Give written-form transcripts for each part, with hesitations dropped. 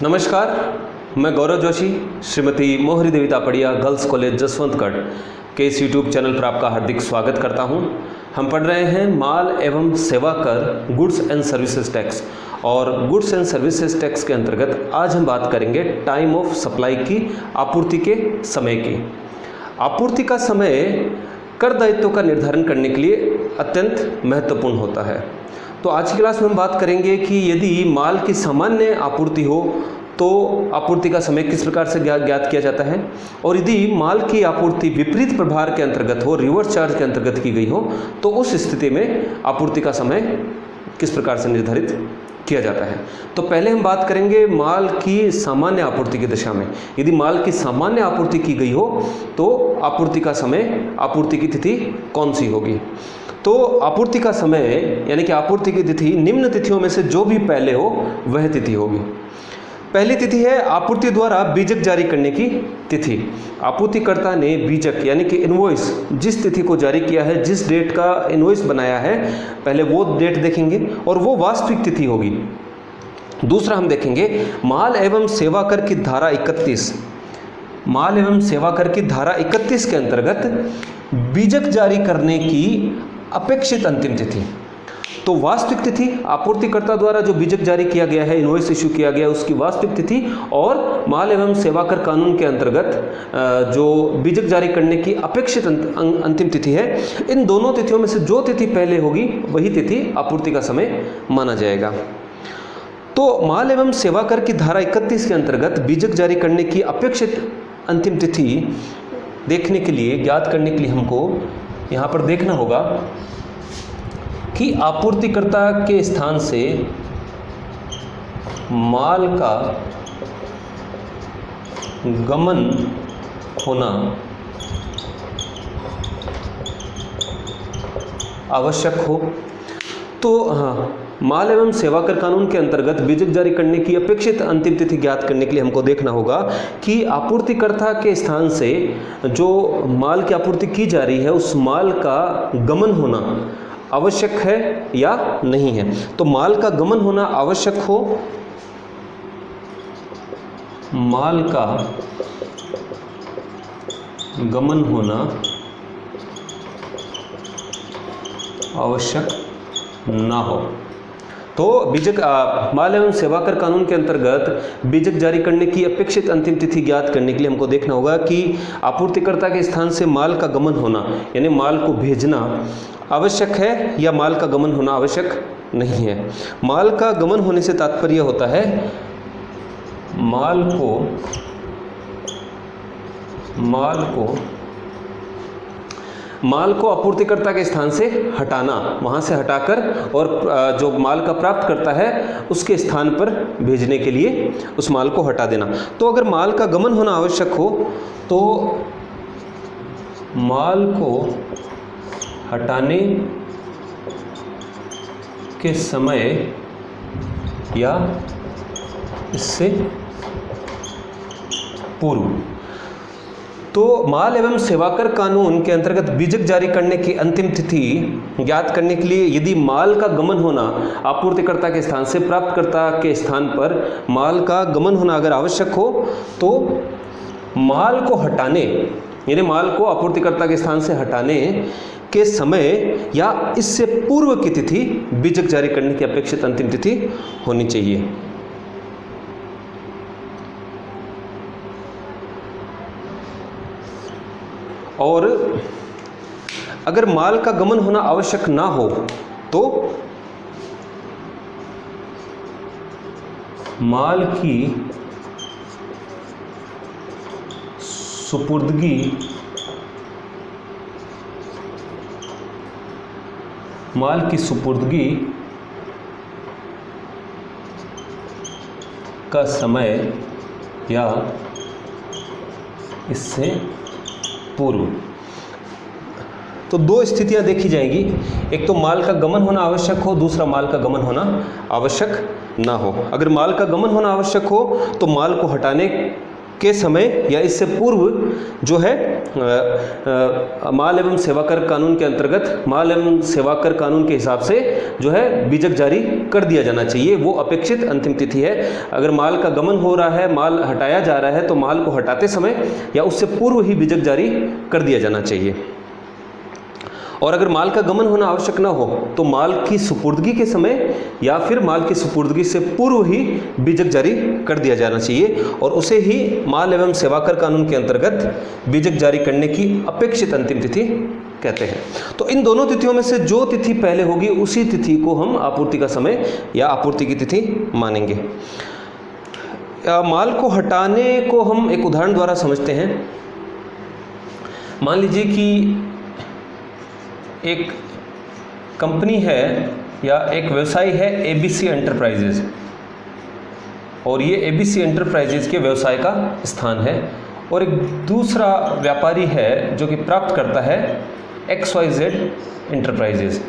नमस्कार, मैं गौरव जोशी श्रीमती मोहरी देवी तापड़िया गर्ल्स कॉलेज जसवंतगढ़ के इस यूट्यूब चैनल पर आपका हार्दिक स्वागत करता हूं। हम पढ़ रहे हैं माल एवं सेवा कर गुड्स एंड सर्विसेज टैक्स, और गुड्स एंड सर्विसेज टैक्स के अंतर्गत आज हम बात करेंगे टाइम ऑफ सप्लाई की, आपूर्ति के समय की। आपूर्ति का समय कर दायित्व का निर्धारण करने के लिए अत्यंत महत्वपूर्ण होता है। तो आज की क्लास में हम बात करेंगे कि यदि माल की सामान्य आपूर्ति हो तो आपूर्ति का समय किस प्रकार से ज्ञात किया जाता है, और यदि माल की आपूर्ति विपरीत प्रभार के अंतर्गत हो, रिवर्स चार्ज के अंतर्गत की गई हो, तो उस स्थिति में आपूर्ति का समय किस प्रकार से निर्धारित किया जाता है। तो पहले हम बात करेंगे माल की सामान्य आपूर्ति की दिशा में। यदि माल की सामान्य आपूर्ति की गई हो तो आपूर्ति का समय, आपूर्ति की तिथि कौन सी होगी। तो आपूर्ति का समय यानी कि आपूर्ति की तिथि निम्न तिथियों में से जो भी पहले हो वह तिथि होगी। पहली तिथि है आपूर्ति द्वारा बीजक जारी करने की तिथि। आपूर्तिकर्ता ने बीजक यानी कि इनवॉइस जिस तिथि को जारी किया है, जिस डेट का इनवॉइस बनाया है, पहले वो डेट देखेंगे और वो वास्तविक तिथि होगी। दूसरा हम देखेंगे माल एवं सेवा कर की धारा 31। माल एवं सेवा कर की धारा 31 के अंतर्गत बीजक जारी करने की अपेक्षित अंतिम तिथि। तो वास्तविक तिथि आपूर्तिकर्ता द्वारा जो बीजक जारी किया गया है, इनवॉइस इशू किया गया है, उसकी वास्तविक तिथि, और माल एवं सेवा कर कानून के अंतर्गत जो बीजक जारी करने की अपेक्षित अंतिम तिथि है, इन दोनों तिथियों में से जो तिथि पहले होगी वही तिथि आपूर्ति का समय माना जाएगा। तो माल एवं सेवा कर की धारा 31 के अंतर्गत बीजक जारी करने की अपेक्षित अंतिम तिथि देखने के लिए, ज्ञात करने के लिए हमको यहाँ पर देखना होगा कि आपूर्तिकर्ता के स्थान से माल का गमन होना आवश्यक हो। तो हाँ, माल एवं सेवा कर कानून के अंतर्गत बीजक जारी करने की अपेक्षित अंतिम तिथि ज्ञात करने के लिए हमको देखना होगा कि आपूर्तिकर्ता के स्थान से जो माल की आपूर्ति की जा रही है उस माल का गमन होना आवश्यक है या नहीं है। तो माल का गमन होना आवश्यक हो, माल का गमन होना आवश्यक ना हो तो बीजक माल एवं सेवा कर कानून के अंतर्गत बीजक जारी करने की अपेक्षित अंतिम तिथि ज्ञात करने के लिए हमको देखना होगा कि आपूर्तिकर्ता के स्थान से माल का गमन होना यानी माल को भेजना आवश्यक है या माल का गमन होना आवश्यक नहीं है। माल का गमन होने से तात्पर्य होता है माल को आपूर्तिकर्ता के स्थान से हटाना, वहाँ से हटाकर और जो माल का प्राप्त करता है उसके स्थान पर भेजने के लिए उस माल को हटा देना। तो अगर माल का गमन होना आवश्यक हो तो माल को हटाने के समय या इससे पूर्व, तो माल एवं सेवा कर कानून के अंतर्गत बीजक जारी करने की अंतिम तिथि ज्ञात करने के लिए यदि माल का गमन होना आपूर्तिकर्ता के स्थान से प्राप्तकर्ता के स्थान पर माल का गमन होना अगर आवश्यक हो तो माल को हटाने यानी माल को आपूर्तिकर्ता के स्थान से हटाने के समय या इससे पूर्व की तिथि बीजक जारी करने की अपेक्षित अंतिम तिथि होनी चाहिए। और अगर माल का गमन होना आवश्यक ना हो तो माल की सुपुर्दगी का समय या इससे पूर्व। तो दो स्थितियां देखी जाएंगी, एक तो माल का गमन होना आवश्यक हो, दूसरा माल का गमन होना आवश्यक ना हो। अगर माल का गमन होना आवश्यक हो तो माल को हटाने के समय या इससे पूर्व जो है माल एवं सेवा कर कानून के अंतर्गत माल एवं सेवा कर कानून के हिसाब से जो है बीजक जारी कर दिया जाना चाहिए। वो अपेक्षित अंतिम तिथि है। अगर माल का गमन हो रहा है, माल हटाया जा रहा है, तो माल को हटाते समय या उससे पूर्व ही बीजक जारी कर दिया जाना चाहिए। और अगर माल का गमन होना आवश्यक ना हो तो माल की सुपुर्दगी के समय या फिर माल की सुपुर्दगी से पूर्व ही बीजक जारी कर दिया जाना चाहिए, और उसे ही माल एवं सेवाकर कानून के अंतर्गत बीजक जारी करने की अपेक्षित अंतिम तिथि कहते हैं। तो इन दोनों तिथियों में से जो तिथि पहले होगी उसी तिथि को हम आपूर्ति का समय या आपूर्ति की तिथि मानेंगे। माल को हटाने को हम एक उदाहरण द्वारा समझते हैं। मान लीजिए कि एक कंपनी है या एक व्यवसाय है ABC एंटरप्राइजेज, और ये ABC एंटरप्राइजेज के व्यवसाय का स्थान है, और एक दूसरा व्यापारी है जो कि प्राप्त करता है XYZ एंटरप्राइजेज।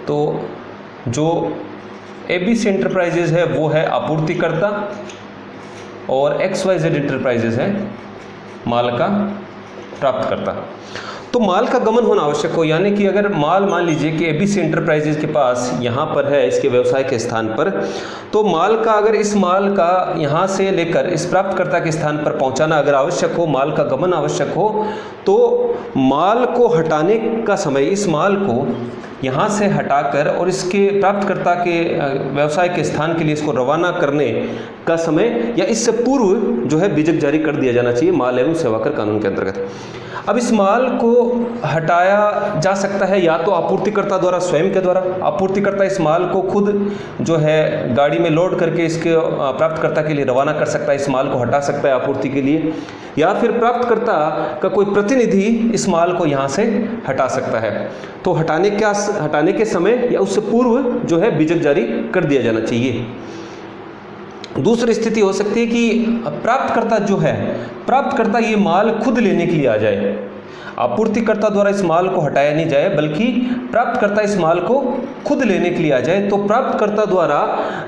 तो जो ABC एंटरप्राइजेज है वो है आपूर्तिकर्ता, और XYZ एंटरप्राइजेज है माल का प्राप्तकर्ता। तो माल का गमन होना आवश्यक हो, यानी कि अगर माल मान लीजिए कि ABC एंटरप्राइजेज के पास यहाँ पर है इसके व्यवसाय के स्थान पर, तो माल का अगर इस माल का यहाँ से लेकर इस प्राप्तकर्ता के स्थान पर पहुँचाना अगर आवश्यक हो, माल का गमन आवश्यक हो, तो माल को हटाने का समय इस माल को यहाँ से हटाकर और इसके प्राप्तकर्ता के व्यवसाय के स्थान के लिए इसको रवाना करने का समय या इससे पूर्व जो है बीजक जारी कर दिया जाना चाहिए माल एवं सेवाकर कानून के अंतर्गत। अब इस माल को हटाया जा सकता है या तो आपूर्तिकर्ता द्वारा स्वयं के द्वारा, आपूर्तिकर्ता इस माल को खुद जो है गाड़ी में लोड करके इसके प्राप्तकर्ता के लिए रवाना कर सकता है, इस माल को हटा सकता है आपूर्ति के लिए, या फिर प्राप्तकर्ता का कोई प्रतिनिधि इस माल को यहाँ से हटा सकता है। तो हटाने के समय या उससे पूर्व जो है बीजक जारी कर दिया जाना चाहिए। दूसरी स्थिति हो सकती है कि प्राप्तकर्ता जो है, प्राप्तकर्ता ये माल खुद लेने के लिए आ जाए, आपूर्तिकर्ता द्वारा इस माल को हटाया नहीं जाए बल्कि प्राप्तकर्ता इस माल को खुद लेने के लिए आ जाए। तो प्राप्तकर्ता द्वारा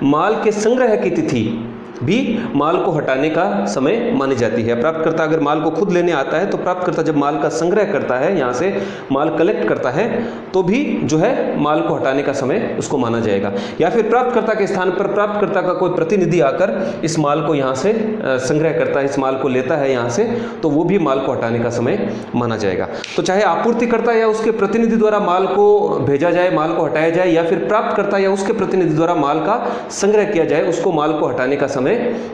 माल के संग्रह की तिथि भी माल को हटाने का समय मानी जाती है। प्राप्तकर्ता अगर माल को खुद लेने आता है तो प्राप्तकर्ता जब माल का संग्रह करता है, यहाँ से माल कलेक्ट करता है, तो भी जो है माल को हटाने का समय उसको माना जाएगा। या फिर प्राप्तकर्ता के स्थान पर प्राप्तकर्ता का कोई प्रतिनिधि आकर इस माल को यहाँ से संग्रह करता है, इस माल को लेता है यहाँ से, तो वो भी माल को हटाने का समय माना जाएगा। तो चाहे आपूर्तिकर्ता या उसके प्रतिनिधि द्वारा माल को भेजा जाए, माल को हटाया जाए, या फिर प्राप्तकर्ता या उसके प्रतिनिधि द्वारा माल का संग्रह किया जाए, उसको माल को हटाने का समय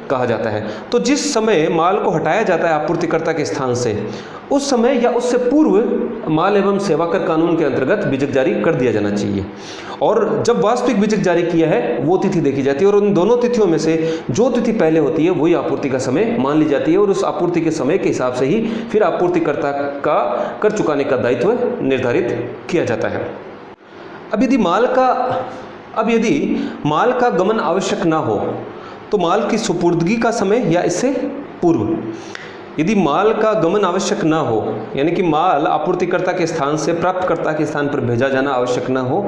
कहा जाता है। तो जिस समय माल को हटाया जाता है आपूर्तिकर्ता के स्थान से, उस समय या उससे पूर्व माल एवं सेवाकर कानून के अंतर्गत बीजक जारी कर दिया जाना चाहिए। और जब वास्तविक बीजक जारी किया है वो तिथि देखी जाती है, और उन दोनों तिथियों में से जो तिथि पहले होती है वही आपूर्ति का समय मान ली जाती है, और उस आपूर्ति के समय के हिसाब से ही फिर आपूर्तिकर्ता का कर चुकाने का दायित्व निर्धारित किया जाता है। अब यदि माल का गमन आवश्यक ना हो तो माल की सुपुर्दगी का समय या इससे पूर्व, यदि माल का गमन आवश्यक ना हो, यानी कि माल आपूर्तिकर्ता के स्थान से प्राप्तकर्ता के स्थान पर भेजा जाना आवश्यक ना हो,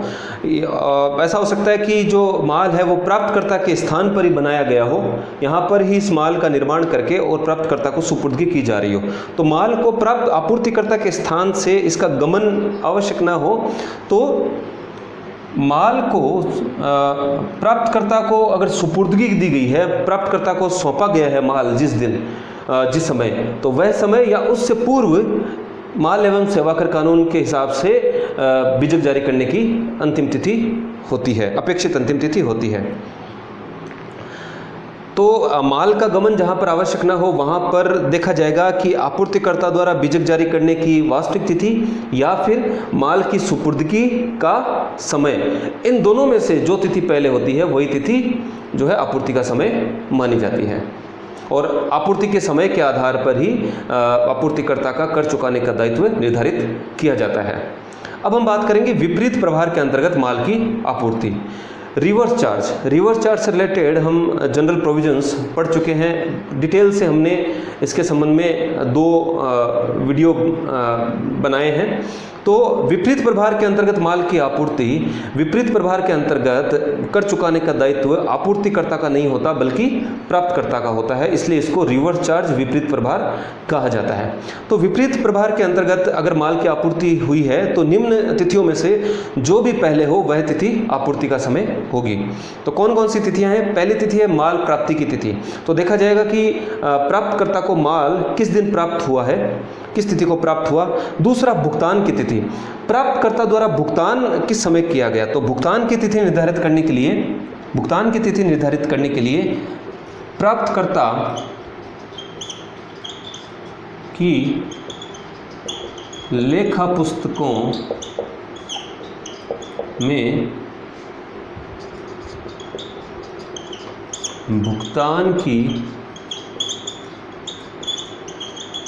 ऐसा हो सकता है कि जो माल है वो प्राप्तकर्ता के स्थान पर ही बनाया गया हो, यहाँ पर ही इस माल का निर्माण करके और प्राप्तकर्ता को सुपुर्दगी की जा रही हो, तो माल को आपूर्तिकर्ता के स्थान से इसका गमन आवश्यक ना हो, तो माल को प्राप्तकर्ता को अगर सुपुर्दगी दी गई है, प्राप्तकर्ता को सौंपा गया है माल जिस समय, तो वह समय या उससे पूर्व माल एवं सेवाकर कानून के हिसाब से बीजक जारी करने की अंतिम तिथि होती है, अपेक्षित अंतिम तिथि होती है। तो माल का गमन जहाँ पर आवश्यक ना हो वहाँ पर देखा जाएगा कि आपूर्तिकर्ता द्वारा बीजक जारी करने की वास्तविक तिथि या फिर माल की सुपुर्दगी का समय, इन दोनों में से जो तिथि पहले होती है वही तिथि जो है आपूर्ति का समय मानी जाती है, और आपूर्ति के समय के आधार पर ही आपूर्तिकर्ता का कर चुकाने का दायित्व निर्धारित किया जाता है। अब हम बात करेंगे विपरीत प्रभार के अंतर्गत माल की आपूर्ति। रिवर्स चार्ज से रिलेटेड हम जनरल प्रोविजंस पढ़ चुके हैं, डिटेल से हमने इसके संबंध में 2 वीडियो बनाए हैं, तो विपरीत प्रभार के अंतर्गत माल की आपूर्ति विपरीत प्रभार के अंतर्गत कर चुकाने का दायित्व आपूर्तिकर्ता का नहीं होता बल्कि प्राप्तकर्ता का होता है, इसलिए इसको रिवर्स चार्ज विपरीत प्रभार कहा जाता है। तो विपरीत प्रभार के अंतर्गत अगर माल की आपूर्ति हुई है तो निम्न तिथियों में से जो भी पहले हो वह तिथि आपूर्ति का समय होगी। तो कौन कौन सी तिथियां हैं? पहली तिथि है माल प्राप्ति की तिथि। तो देखा जाएगा कि प्राप्तकर्ता को माल किस दिन प्राप्त हुआ है, किस तिथि को प्राप्त हुआ। दूसरा भुगतान की तिथि, प्राप्तकर्ता द्वारा भुगतान किस समय किया गया। तो भुगतान की तिथि निर्धारित करने के लिए प्राप्तकर्ता की लेखा पुस्तकों में भुगतान की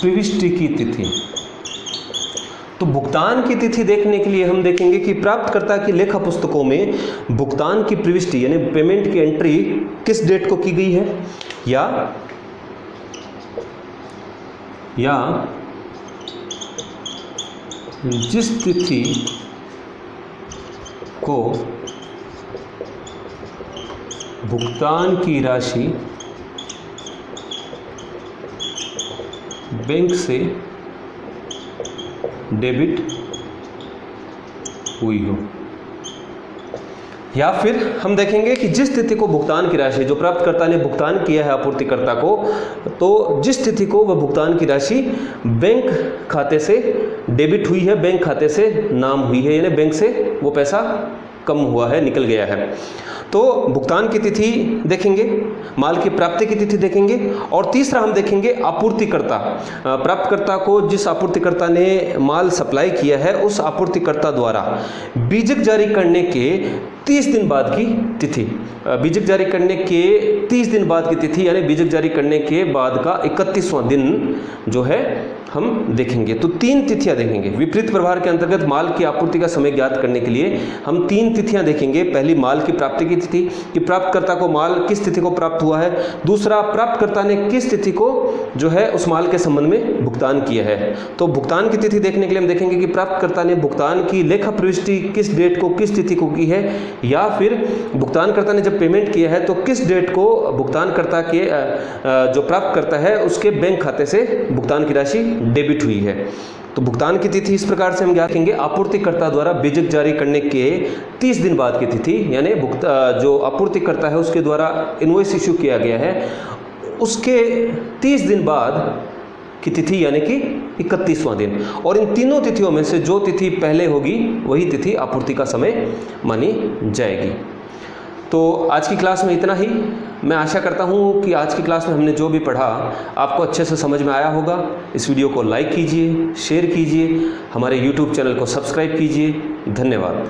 प्रविष्टि की तिथि। तो भुगतान की तिथि देखने के लिए हम देखेंगे कि प्राप्तकर्ता की लेखा पुस्तकों में भुगतान की प्रविष्टि यानी पेमेंट की एंट्री किस डेट को की गई है, या जिस तिथि को भुगतान की राशि बैंक से डेबिट हुई हो। या फिर हम देखेंगे कि जिस तिथि को भुगतान की राशि जो प्राप्तकर्ता ने भुगतान किया है आपूर्तिकर्ता को, तो जिस तिथि को वह भुगतान की राशि बैंक खाते से डेबिट हुई है, बैंक खाते से नाम हुई है, यानी बैंक से वो पैसा कम हुआ है, निकल गया है। तो भुगतान की तिथि देखेंगे, माल की प्राप्ति की तिथि देखेंगे, और तीसरा हम देखेंगे आपूर्तिकर्ता। प्राप्तकर्ता को जिस आपूर्तिकर्ता ने माल सप्लाई किया है उस आपूर्तिकर्ता द्वारा बीजक जारी करने के 30 दिन बाद की तिथि। बीजक जारी करने के 30 दिन बाद की तिथि यानी बीजक जारी करने के बाद का 31वां दिन जो है हम देखेंगे। तो 3 तिथियां देखेंगे। विपरीत प्रभार के अंतर्गत माल की आपूर्ति का समय ज्ञात करने के लिए हम 3 तिथियां देखेंगे। पहली माल की प्राप्ति की तिथि कि प्राप्तकर्ता को माल किस तिथि को प्राप्त हुआ है। दूसरा, प्राप्तकर्ता ने किस तिथि को जो है उस माल के संबंध में भुगतान किया है। तो भुगतान की तिथि देखने के लिए हम देखेंगे कि प्राप्तकर्ता ने भुगतान की लेखा प्रविष्टि किस डेट को किस तिथि को की है, या फिर भुगतानकर्ता ने जब पेमेंट किया है तो किस डेट को भुगतानकर्ता के जो प्राप्तकर्ता है उसके बैंक खाते से भुगतान की राशि डेबिट हुई है। तो भुगतान की तिथि इस प्रकार से हम ज्ञात करेंगे। आपूर्तिकर्ता द्वारा बीजक जारी करने के 30 दिन बाद की तिथि यानी जो आपूर्तिकर्ता है उसके द्वारा इनवॉइस इश्यू किया गया है उसके 30 दिन बाद की तिथि यानी कि 31वां दिन। और इन तीनों तिथियों में से जो तिथि पहले होगी वही तिथि आपूर्ति का समय मानी जाएगी। तो आज की क्लास में इतना ही। मैं आशा करता हूँ कि आज की क्लास में हमने जो भी पढ़ा आपको अच्छे से समझ में आया होगा। इस वीडियो को लाइक कीजिए, शेयर कीजिए, हमारे YouTube चैनल को सब्सक्राइब कीजिए। धन्यवाद।